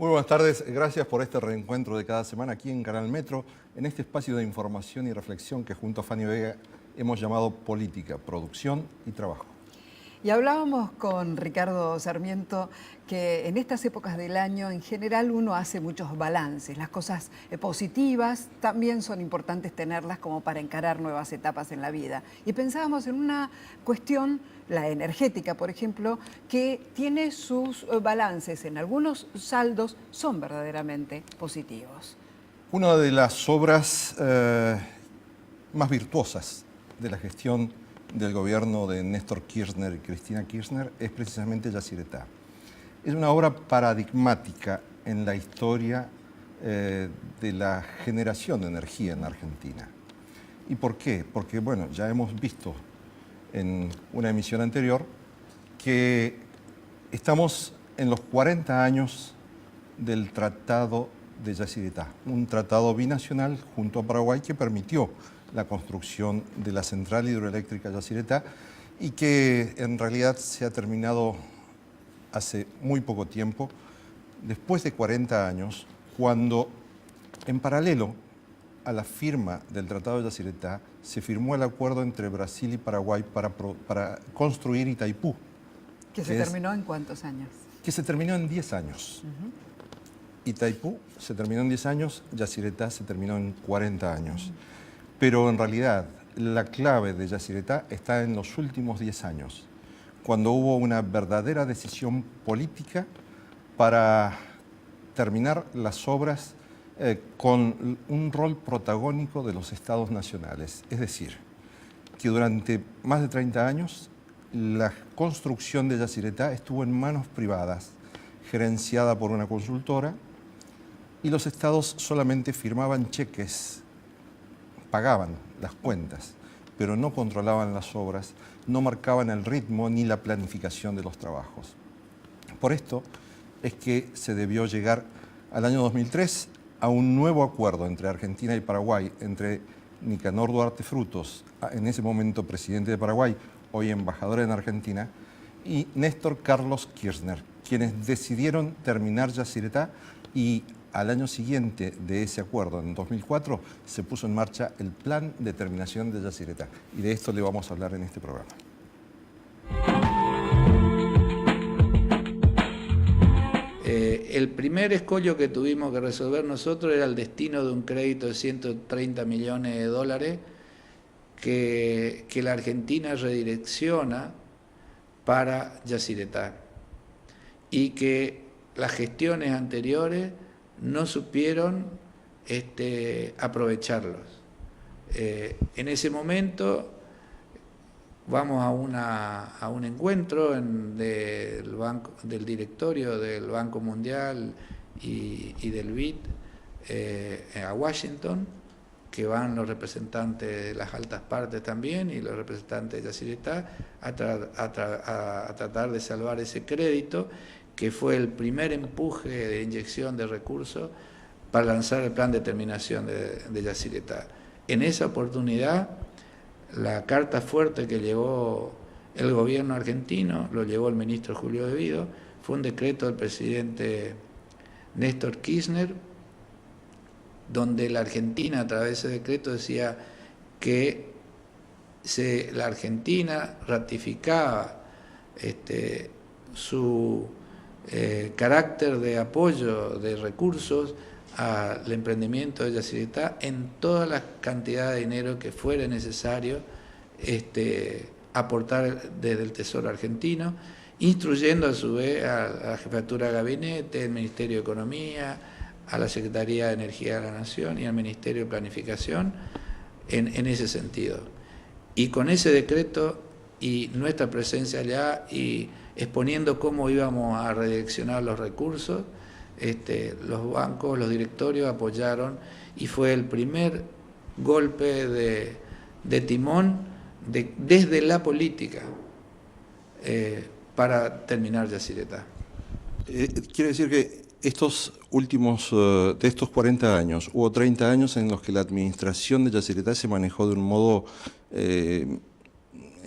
Muy buenas tardes, gracias por este reencuentro de cada semana aquí en Canal Metro, en este espacio de información y reflexión que junto a Fanny Vega hemos llamado Política, Producción y Trabajo. Y hablábamos con Ricardo Sarmiento que en estas épocas del año en general uno hace muchos balances. Las cosas positivas también son importantes tenerlas como para encarar nuevas etapas en la vida. Y pensábamos en una cuestión, la energética por ejemplo, que tiene sus balances. En algunos saldos son verdaderamente positivos. Una de las obras más virtuosas de la gestión del gobierno de Néstor Kirchner y Cristina Kirchner es precisamente Yacyretá. Es una obra paradigmática en la historia de la generación de energía en la Argentina. ¿Y por qué? Porque, bueno, ya hemos visto en una emisión anterior que estamos en los 40 años del Tratado de Yacyretá, un tratado binacional junto a Paraguay que permitió la construcción de la central hidroeléctrica Yacyretá y que en realidad se ha terminado hace muy poco tiempo, después de 40 años, cuando en paralelo a la firma del Tratado de Yacyretá se firmó el acuerdo entre Brasil y Paraguay para construir Itaipú. ¿Que se terminó en cuántos años? Que se terminó en 10 años. Itaipú se terminó en 10 años, Yacyretá se terminó en 40 años. Pero en realidad la clave de Yacyretá está en los últimos 10 años, cuando hubo una verdadera decisión política para terminar las obras con un rol protagónico de los estados nacionales. Es decir, que durante más de 30 años la construcción de Yacyretá estuvo en manos privadas, gerenciada por una consultora, y los estados solamente firmaban cheques, pagaban las cuentas, pero no controlaban las obras, no marcaban el ritmo ni la planificación de los trabajos. Por esto es que se debió llegar al año 2003 a un nuevo acuerdo entre Argentina y Paraguay, entre Nicanor Duarte Frutos, en ese momento presidente de Paraguay, hoy embajador en Argentina, y Néstor Carlos Kirchner, quienes decidieron terminar Yacyretá, y al año siguiente de ese acuerdo, en 2004, se puso en marcha el plan de terminación de Yacyretá. Y de esto le vamos a hablar en este programa. El primer escollo que tuvimos que resolver nosotros era el destino de un crédito de 130 millones de dólares que la Argentina redirecciona para Yacyretá y que las gestiones anteriores no supieron aprovecharlos. En ese momento vamos a un encuentro del directorio del Banco Mundial y del BID a Washington, que van los representantes de las altas partes también y los representantes de Yacyretá a tratar de salvar ese crédito, que fue el primer empuje de inyección de recursos para lanzar el plan de terminación de Yacyretá. En esa oportunidad, la carta fuerte que llevó el gobierno argentino, lo llevó el ministro Julio De Vido, fue un decreto del presidente Néstor Kirchner, donde la Argentina, a través de ese decreto, decía que la Argentina ratificaba su carácter de apoyo de recursos al emprendimiento de Yacyretá en toda la cantidad de dinero que fuera necesario aportar desde el Tesoro argentino, instruyendo a su vez a la Jefatura de Gabinete, el Ministerio de Economía, a la Secretaría de Energía de la Nación y al Ministerio de Planificación en ese sentido. Y con ese decreto y nuestra presencia allá y exponiendo cómo íbamos a redireccionar los recursos, los bancos, los directorios apoyaron y fue el primer golpe de timón desde la política para terminar Yacyretá. Quiere decir que estos últimos, de estos 40 años, hubo 30 años en los que la administración de Yacyretá se manejó de un modo, en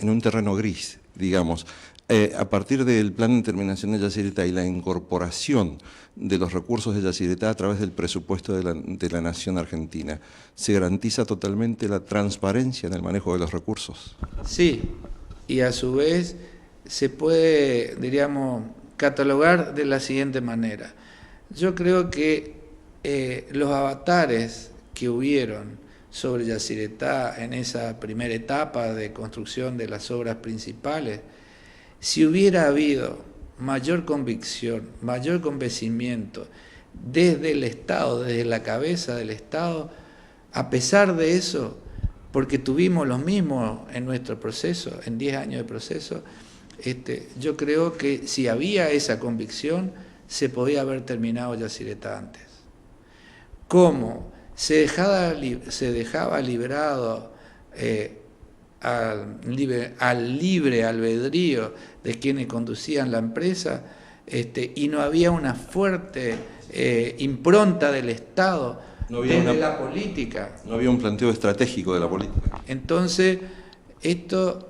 un terreno gris, digamos. A partir del plan de terminación de Yacyretá y la incorporación de los recursos de Yacyretá a través del presupuesto de la Nación Argentina, ¿se garantiza totalmente la transparencia en el manejo de los recursos? Sí, y a su vez se puede, diríamos, catalogar de la siguiente manera. Yo creo que los avatares que hubieron sobre Yacyretá en esa primera etapa de construcción de las obras principales, si hubiera habido mayor convicción, mayor convencimiento desde el Estado, desde la cabeza del Estado, a pesar de eso, porque tuvimos los mismos en nuestro proceso, en 10 años de proceso, yo creo que si había esa convicción, se podía haber terminado Yacyretá antes. ¿Cómo? Se dejaba liberado al libre albedrío de quienes conducían la empresa, y no había una fuerte impronta del Estado desde la política. No había un planteo estratégico de la política. Entonces, esto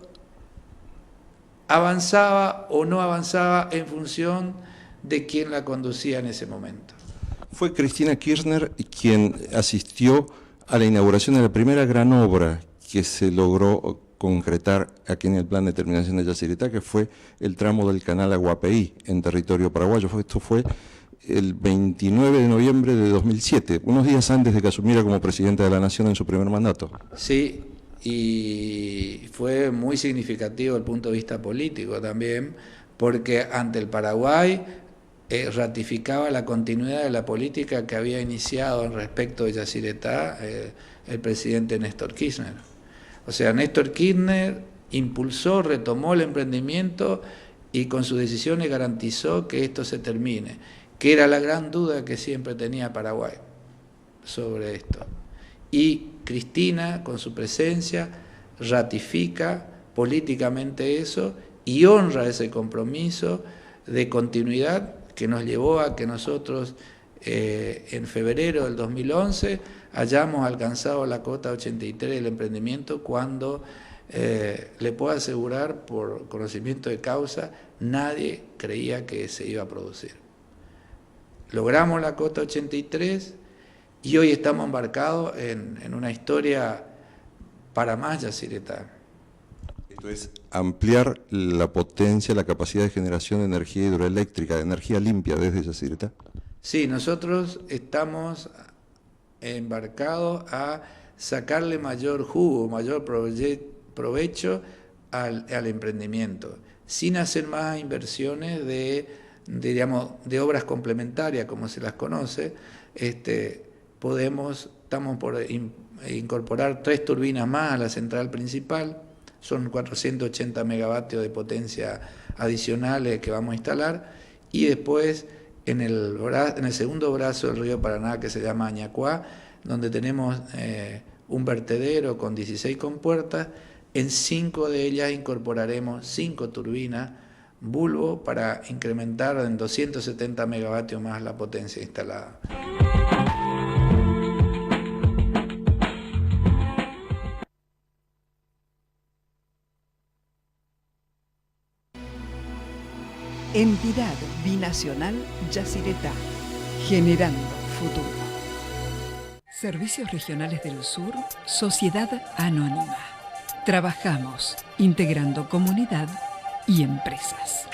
avanzaba o no avanzaba en función de quién la conducía en ese momento. Fue Cristina Kirchner quien asistió a la inauguración de la primera gran obra que se logró concretar aquí en el plan de terminación de Yacyretá, que fue el tramo del canal Aguapeí en territorio paraguayo. Esto fue el 29 de noviembre de 2007, unos días antes de que asumiera como presidenta de la Nación en su primer mandato. Sí, y fue muy significativo desde el punto de vista político también, porque ante el Paraguay ratificaba la continuidad de la política que había iniciado en respecto de Yacyretá el presidente Néstor Kirchner. O sea, Néstor Kirchner impulsó, retomó el emprendimiento y con sus decisiones garantizó que esto se termine, que era la gran duda que siempre tenía Paraguay sobre esto. Y Cristina, con su presencia, ratifica políticamente eso y honra ese compromiso de continuidad que nos llevó a que nosotros en febrero del 2011 hayamos alcanzado la cota 83 del emprendimiento cuando, le puedo asegurar por conocimiento de causa, nadie creía que se iba a producir. Logramos la cota 83 y hoy estamos embarcados en una historia para más Yacyretá. Esto es ampliar la potencia, la capacidad de generación de energía hidroeléctrica, de energía limpia desde Yacyretá. Sí, nosotros estamos embarcados a sacarle mayor jugo, mayor provecho al emprendimiento, sin hacer más inversiones de obras complementarias, como se las conoce. Estamos por incorporar 3 turbinas más a la central principal, son 480 megavatios de potencia adicionales que vamos a instalar, y después en el segundo brazo del río Paraná, que se llama Añacuá, donde tenemos un vertedero con 16 compuertas, en 5 de ellas incorporaremos 5 turbinas bulbo para incrementar en 270 megavatios más la potencia instalada. Entidad binacional Yacyretá, generando futuro. Servicios Regionales del Sur, Sociedad Anónima. Trabajamos integrando comunidad y empresas.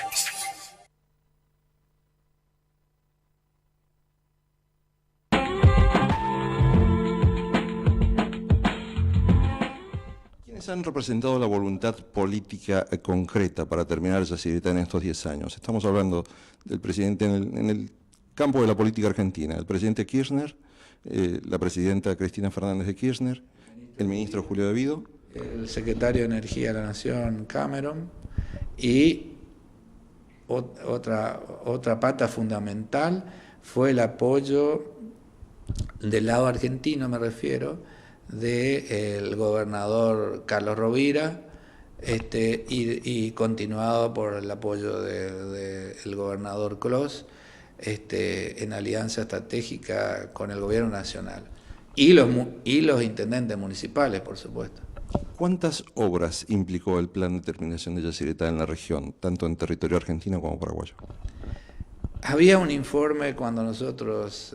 ¿Quiénes han representado la voluntad política concreta para terminar Yacyretá en estos 10 años? Estamos hablando del presidente en el campo de la política argentina, el presidente Kirchner, la presidenta Cristina Fernández de Kirchner, el ministro Julio De Vido, el secretario de Energía de la Nación, Cameron, y otra pata fundamental fue el apoyo del lado argentino, me refiero, del gobernador Carlos Rovira, y continuado por el apoyo del gobernador Clos, en alianza estratégica con el gobierno nacional y los intendentes municipales, por supuesto. ¿Cuántas obras implicó el plan de terminación de Yacyretá en la región, tanto en territorio argentino como paraguayo? Había un informe cuando nosotros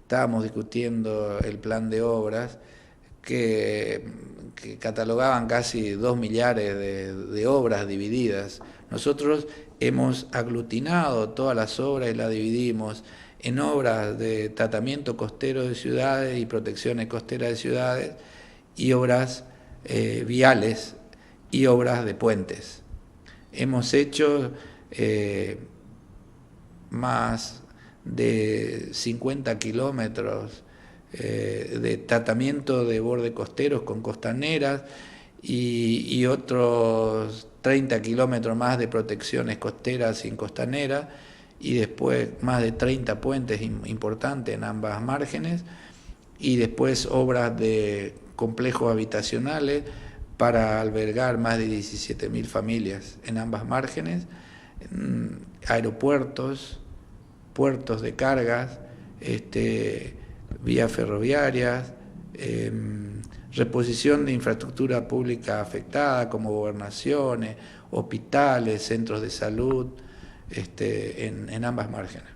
estábamos discutiendo el plan de obras que catalogaban casi 2 millares de obras divididas. Nosotros hemos aglutinado todas las obras y las dividimos en obras de tratamiento costero de ciudades y protecciones costeras de ciudades y obras viales y obras de puentes. Hemos hecho más de 50 kilómetros de tratamiento de bordes costeros con costaneras y otros 30 kilómetros más de protecciones costeras sin costaneras y después más de 30 puentes importantes en ambas márgenes y después obras de complejos habitacionales para albergar más de 17.000 familias en ambas márgenes, aeropuertos, puertos de cargas, vías ferroviarias, reposición de infraestructura pública afectada como gobernaciones, hospitales, centros de salud, en ambas márgenes.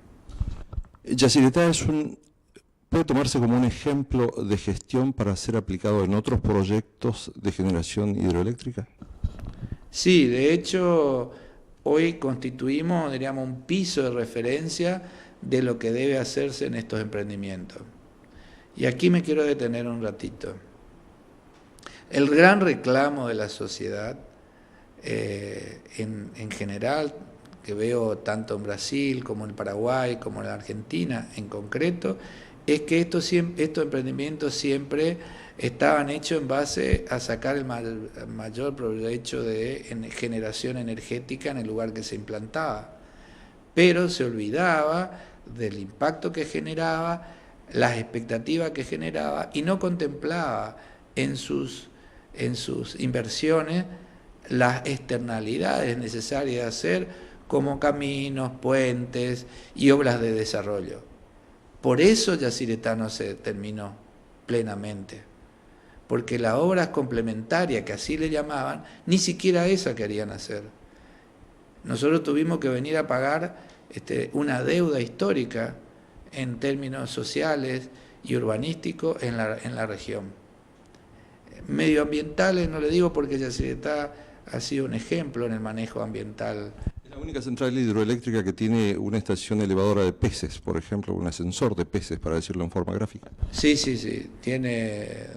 Yacyretá puede tomarse como un ejemplo de gestión para ser aplicado en otros proyectos de generación hidroeléctrica. Sí, de hecho, hoy constituimos, diríamos, un piso de referencia de lo que debe hacerse en estos emprendimientos. Y aquí me quiero detener un ratito. El gran reclamo de la sociedad, en general, que veo tanto en Brasil como en Paraguay, como en la Argentina en concreto, es que estos emprendimientos siempre estaban hechos en base a sacar el mayor provecho de generación energética en el lugar que se implantaba. Pero se olvidaba del impacto que generaba, las expectativas que generaba y no contemplaba en sus inversiones las externalidades necesarias de hacer como caminos, puentes y obras de desarrollo. Por eso Yacyretá no se terminó plenamente, porque las obras complementarias, que así le llamaban, ni siquiera esa querían hacer. Nosotros tuvimos que venir a pagar una deuda histórica en términos sociales y urbanísticos en la región. Medioambientales no le digo porque Yacyretá ha sido un ejemplo en el manejo ambiental. Es la única central hidroeléctrica que tiene una estación elevadora de peces, por ejemplo, un ascensor de peces, para decirlo en forma gráfica. Sí, tiene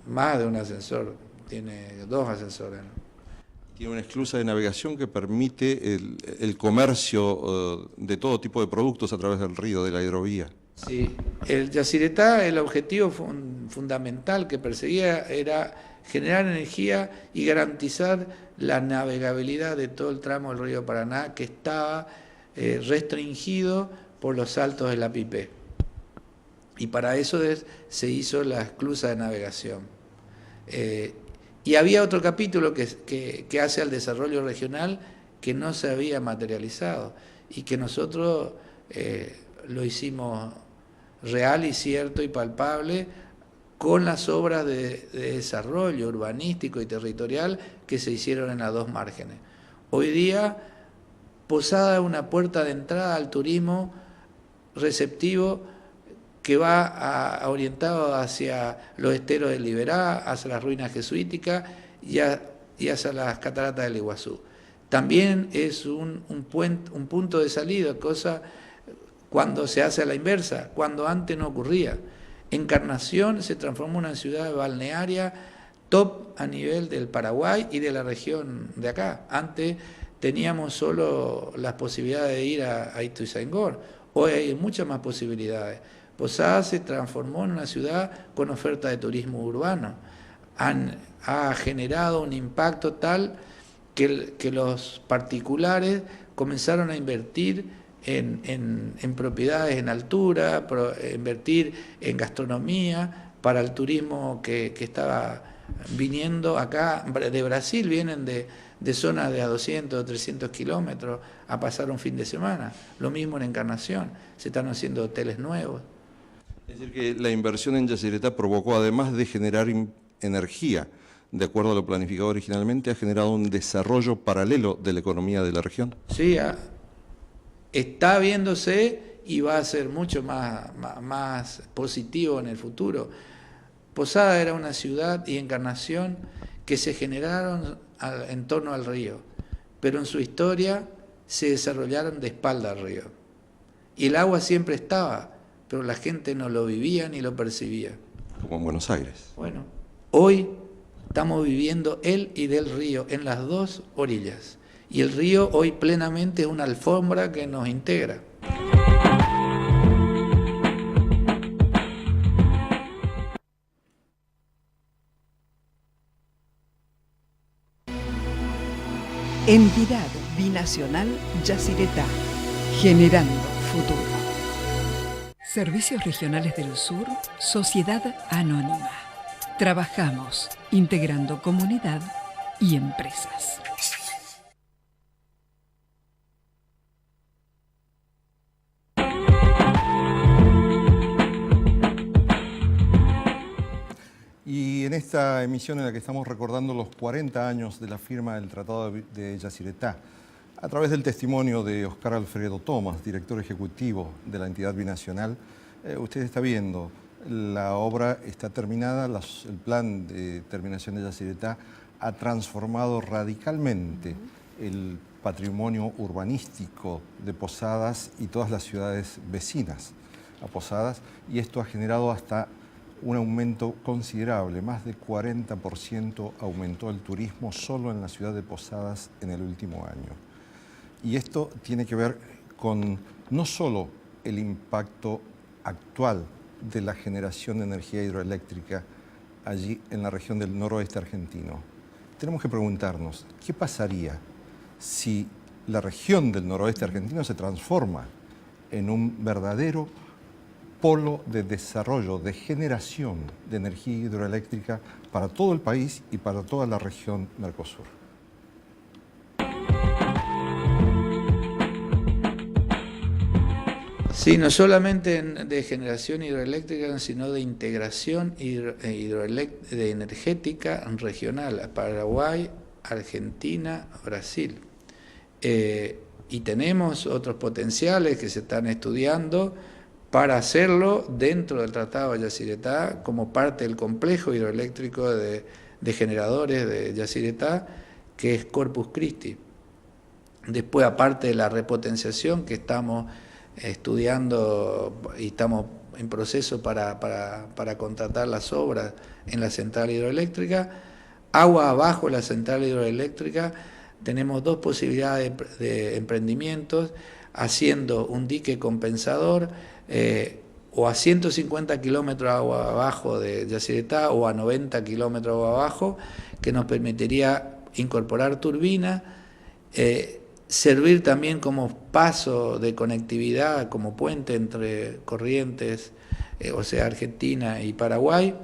más de un ascensor, tiene 2 ascensores, ¿no? Tiene una esclusa de navegación que permite el comercio de todo tipo de productos a través del río, de la hidrovía. Sí, el Yacyretá, el objetivo fundamental que perseguía era generar energía y garantizar la navegabilidad de todo el tramo del río Paraná que estaba restringido por los saltos de la Pipé. Y para eso se hizo la esclusa de navegación. Y había otro capítulo que hace al desarrollo regional que no se había materializado y que nosotros lo hicimos real y cierto y palpable con las obras de desarrollo urbanístico y territorial que se hicieron en las 2 márgenes. Hoy día, Posada es una puerta de entrada al turismo receptivo que va orientado hacia los esteros del Liberá, hacia las ruinas jesuíticas y hacia las cataratas del Iguazú. También es un punto de salida, cosa cuando se hace a la inversa, cuando antes no ocurría. Encarnación se transformó en una ciudad balnearia top a nivel del Paraguay y de la región de acá. Antes teníamos solo las posibilidades de ir a Ituzaingó, hoy hay muchas más posibilidades. Posada se transformó en una ciudad con oferta de turismo urbano. Ha generado un impacto tal que los particulares comenzaron a invertir en propiedades en altura, invertir en gastronomía para el turismo que estaba viniendo acá. De Brasil vienen de zonas de a 200 o 300 kilómetros a pasar un fin de semana. Lo mismo en Encarnación, se están haciendo hoteles nuevos. Es decir, que la inversión en Yacyretá provocó, además de generar energía de acuerdo a lo planificado originalmente, ha generado un desarrollo paralelo de la economía de la región. Sí, está viéndose y va a ser mucho más positivo en el futuro. Posada era una ciudad y Encarnación que se generaron en torno al río, pero en su historia se desarrollaron de espalda al río. Y el agua siempre estaba, pero la gente no lo vivía ni lo percibía. Como en Buenos Aires. Bueno, hoy estamos viviendo el y del río en las dos orillas. Y el río hoy plenamente es una alfombra que nos integra. Entidad Binacional Yacyretá, generando futuro. Servicios Regionales del Sur, Sociedad Anónima. Trabajamos integrando comunidad y empresas. Y en esta emisión en la que estamos recordando los 40 años de la firma del Tratado de Yacyretá, a través del testimonio de Oscar Alfredo Tomás, director ejecutivo de la entidad binacional, usted está viendo, la obra está terminada, el plan de terminación de Yacyretá ha transformado radicalmente el patrimonio urbanístico de Posadas y todas las ciudades vecinas a Posadas, y esto ha generado hasta un aumento considerable, más de 40% aumentó el turismo solo en la ciudad de Posadas en el último año. Y esto tiene que ver con no solo el impacto actual de la generación de energía hidroeléctrica allí en la región del noroeste argentino. Tenemos que preguntarnos, ¿qué pasaría si la región del noroeste argentino se transforma en un verdadero polo de desarrollo, de generación de energía hidroeléctrica para todo el país y para toda la región Mercosur? Sí, no solamente de generación hidroeléctrica, sino de integración energética regional, Paraguay, Argentina, Brasil. Y tenemos otros potenciales que se están estudiando para hacerlo dentro del Tratado de Yacyretá como parte del complejo hidroeléctrico de generadores de Yacyretá, que es Corpus Christi. Después, aparte de la repotenciación que estamos estudiando y estamos en proceso para contratar las obras en la central hidroeléctrica, agua abajo la central hidroeléctrica, tenemos dos posibilidades de emprendimientos, haciendo un dique compensador o a 150 kilómetros agua abajo de Yacyretá o a 90 kilómetros agua abajo, que nos permitiría incorporar turbinas, servir también como paso de conectividad, como puente entre Corrientes, o sea, Argentina y Paraguay,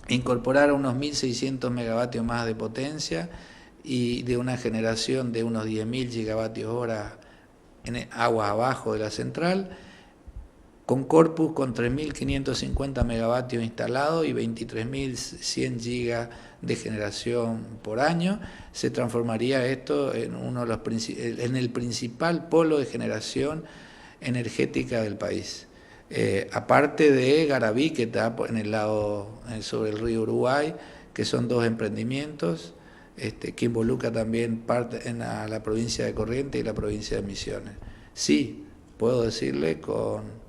incorporar unos 1.600 megavatios más de potencia y de una generación de unos 10.000 gigavatios hora en agua abajo de la central, con Corpus con 3.550 megavatios instalados y 23.100 gigas de generación por año, se transformaría esto en el principal polo de generación energética del país. Aparte de Garaví, que está en el lado sobre el río Uruguay, que son dos emprendimientos, que involucra también parte en la provincia de Corrientes y la provincia de Misiones. Sí, puedo decirle con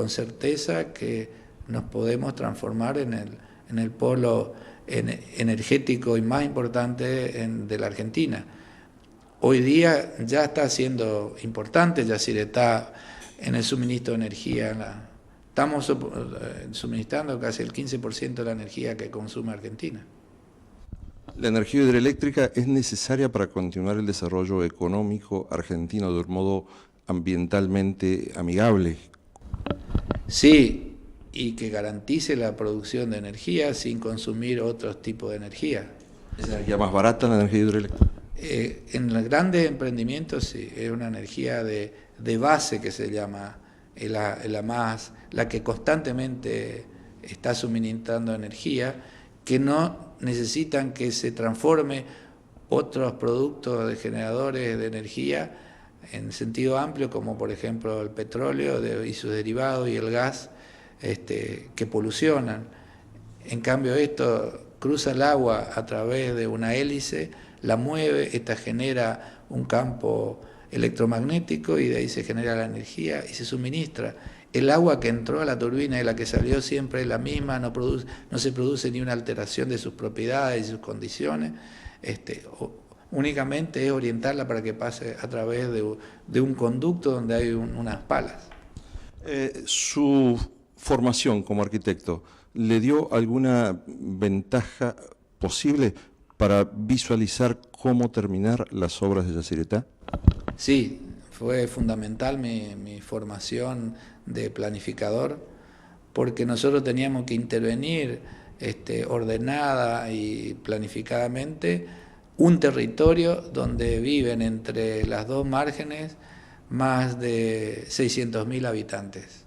certeza que nos podemos transformar en el polo energético y más importante de la Argentina. Hoy día ya está siendo importante Yacyretá en el suministro de energía. Estamos suministrando casi el 15% de la energía que consume Argentina. La energía hidroeléctrica es necesaria para continuar el desarrollo económico argentino de un modo ambientalmente amigable. Sí, y que garantice la producción de energía sin consumir otros tipos de energía. ¿Es energía más barata la energía hidroeléctrica? En los grandes emprendimientos sí, es una energía de base que se llama, la que constantemente está suministrando energía, que no necesitan que se transforme otros productos de generadores de energía en sentido amplio, como por ejemplo el petróleo y sus derivados y el gas, que polucionan. En cambio esto cruza el agua a través de una hélice, la mueve, esta genera un campo electromagnético y de ahí se genera la energía y se suministra. El agua que entró a la turbina y la que salió siempre es la misma, no se produce ni una alteración de sus propiedades y sus condiciones. Únicamente es orientarla para que pase a través de un conducto donde hay unas palas. Su formación como arquitecto, ¿le dio alguna ventaja posible para visualizar cómo terminar las obras de Yacyretá? Sí, fue fundamental mi formación de planificador, porque nosotros teníamos que intervenir ordenada y planificadamente un territorio donde viven entre las dos márgenes más de 600.000 habitantes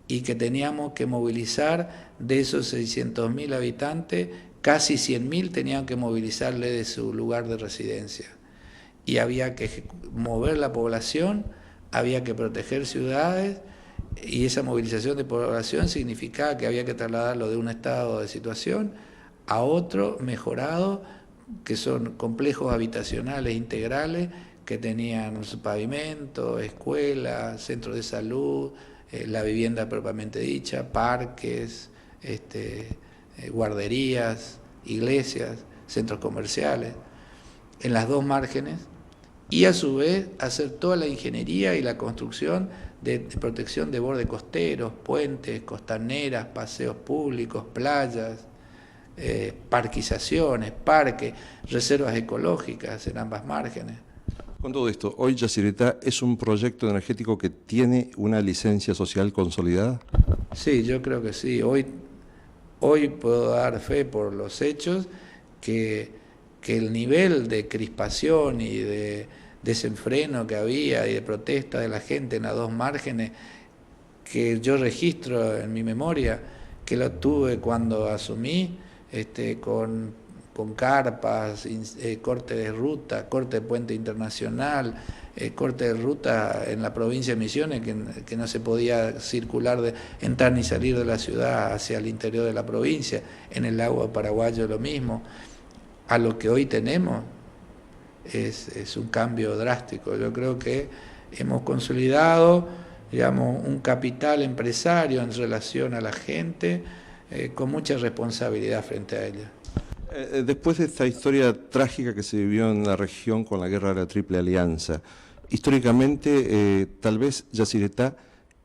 y que teníamos que movilizar de esos 600.000 habitantes, casi 100.000 tenían que movilizarle de su lugar de residencia. Y había que mover la población, había que proteger ciudades, y esa movilización de población significaba que había que trasladarlo de un estado de situación a otro mejorado, que son complejos habitacionales integrales que tenían su pavimento, escuelas, centros de salud, la vivienda propiamente dicha, parques, guarderías, iglesias, centros comerciales, en las dos márgenes, y a su vez hacer toda la ingeniería y la construcción de protección de bordes costeros, puentes, costaneras, paseos públicos, playas, parquizaciones, parques, reservas ecológicas en ambas márgenes. Con todo esto, ¿hoy Yacyretá es un proyecto energético que tiene una licencia social consolidada? Sí, yo creo que sí. Hoy puedo dar fe por los hechos que el nivel de crispación y de desenfreno que había y de protesta de la gente en las dos márgenes, que yo registro en mi memoria, que lo tuve cuando asumí, con carpas, corte de ruta, corte de puente internacional, corte de ruta en la provincia de Misiones, que no se podía circular, entrar ni salir de la ciudad hacia el interior de la provincia. En el lago paraguayo lo mismo. A lo que hoy tenemos es un cambio drástico. Yo creo que hemos consolidado, digamos, un capital empresario en relación a la gente, con mucha responsabilidad frente a ella. Después de esta historia trágica que se vivió en la región con la guerra de la Triple Alianza, históricamente tal vez Yacyretá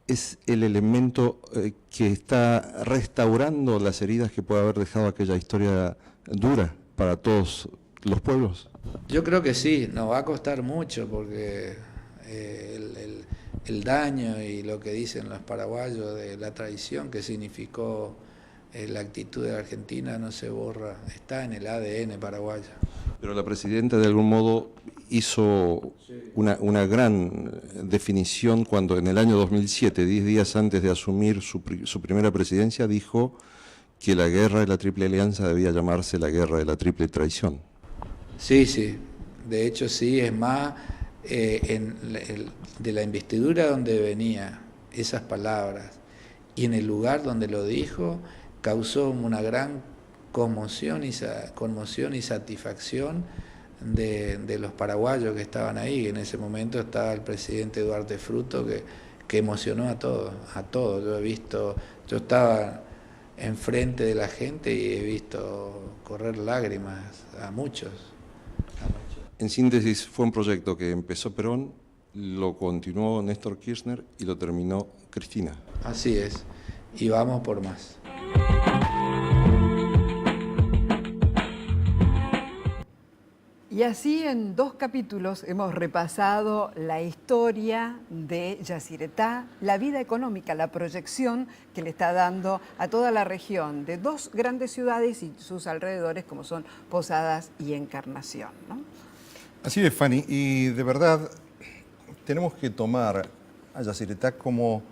es el elemento que está restaurando las heridas que puede haber dejado aquella historia dura para todos los pueblos. Yo creo que sí, nos va a costar mucho porque el daño y lo que dicen los paraguayos de la traición que significó la actitud de la Argentina no se borra, está en el ADN paraguayo. Pero la presidenta de algún modo hizo una gran definición cuando en el año 2007, 10 días antes de asumir su primera presidencia, dijo que la guerra de la Triple Alianza debía llamarse la guerra de la Triple Traición. Sí, sí, de hecho sí, es más, de la investidura donde venía esas palabras y en el lugar donde lo dijo, causó una gran conmoción y satisfacción de los paraguayos que estaban ahí. En ese momento estaba el presidente Duarte Fruto que emocionó a todos. Yo estaba enfrente de la gente y he visto correr lágrimas a muchos. En síntesis, fue un proyecto que empezó Perón, lo continuó Néstor Kirchner y lo terminó Cristina. Así es, y vamos por más. Y así en 2 capítulos hemos repasado la historia de Yacyretá, la vida económica, la proyección que le está dando a toda la región de 2 grandes ciudades y sus alrededores como son Posadas y Encarnación, ¿no? Así es, Fanny, y de verdad tenemos que tomar a Yacyretá como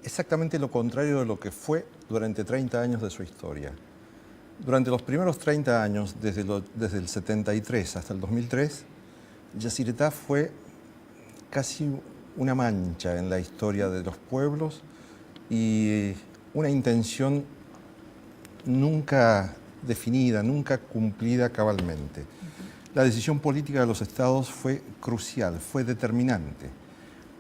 exactamente lo contrario de lo que fue durante 30 años de su historia. Durante los primeros 30 años, desde el 73 hasta el 2003, Yacyretá fue casi una mancha en la historia de los pueblos y una intención nunca definida, nunca cumplida cabalmente. La decisión política de los estados fue crucial, fue determinante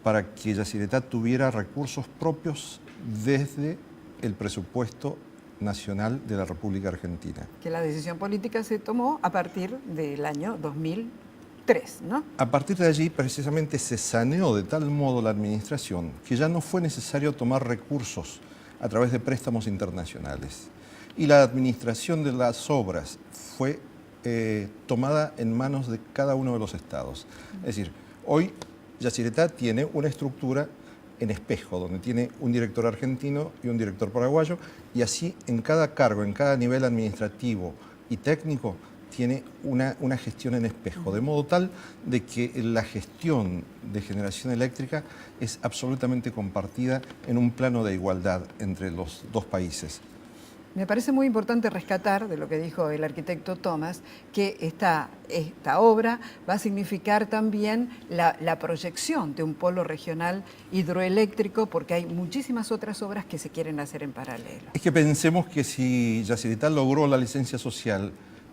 para que Yacyretá tuviera recursos propios desde el presupuesto nacional de la República Argentina. Que la decisión política se tomó a partir del año 2003, ¿no? A partir de allí, precisamente, se saneó de tal modo la administración que ya no fue necesario tomar recursos a través de préstamos internacionales. Y la administración de las obras fue tomada en manos de cada uno de los estados. Es decir, hoy Yacyretá tiene una estructura en espejo, donde tiene un director argentino y un director paraguayo, y así en cada cargo, en cada nivel administrativo y técnico, tiene una gestión en espejo, de modo tal de que la gestión de generación eléctrica es absolutamente compartida en un plano de igualdad entre los dos países. Me parece muy importante rescatar de lo que dijo el arquitecto Tomás, que esta obra va a significar también la proyección de un polo regional hidroeléctrico, porque hay muchísimas otras obras que se quieren hacer en paralelo. Es que pensemos que si Yacyretá logró la licencia social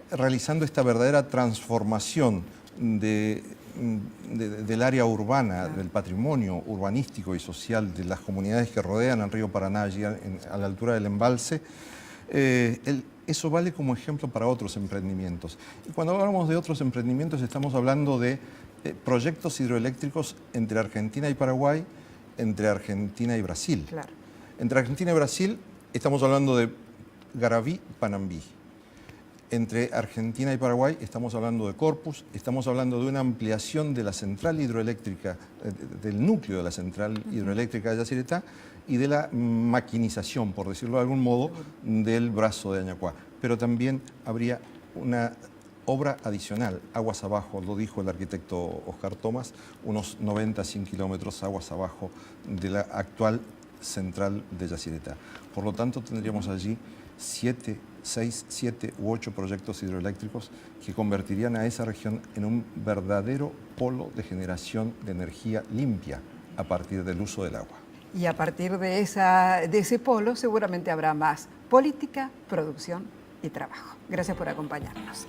realizando esta verdadera transformación del área urbana, del patrimonio urbanístico y social de las comunidades que rodean al río Paraná, allí a la altura del embalse, eso vale como ejemplo para otros emprendimientos. Y cuando hablamos de otros emprendimientos estamos hablando de proyectos hidroeléctricos entre Argentina y Paraguay, entre Argentina y Brasil. Claro. Entre Argentina y Brasil estamos hablando de Garaví-Panambí. Entre Argentina y Paraguay estamos hablando de Corpus, estamos hablando de una ampliación de la central hidroeléctrica, del núcleo de la central hidroeléctrica de Yacyretá y de la maquinización, por decirlo de algún modo, del brazo de Añacuá. Pero también habría una obra adicional, aguas abajo, lo dijo el arquitecto Oscar Tomás, unos 90-100 kilómetros aguas abajo de la actual central de Yacyretá. Por lo tanto, tendríamos allí 6, 7 u 8 proyectos hidroeléctricos que convertirían a esa región en un verdadero polo de generación de energía limpia a partir del uso del agua. Y a partir de ese polo seguramente habrá más política, producción y trabajo. Gracias por acompañarnos.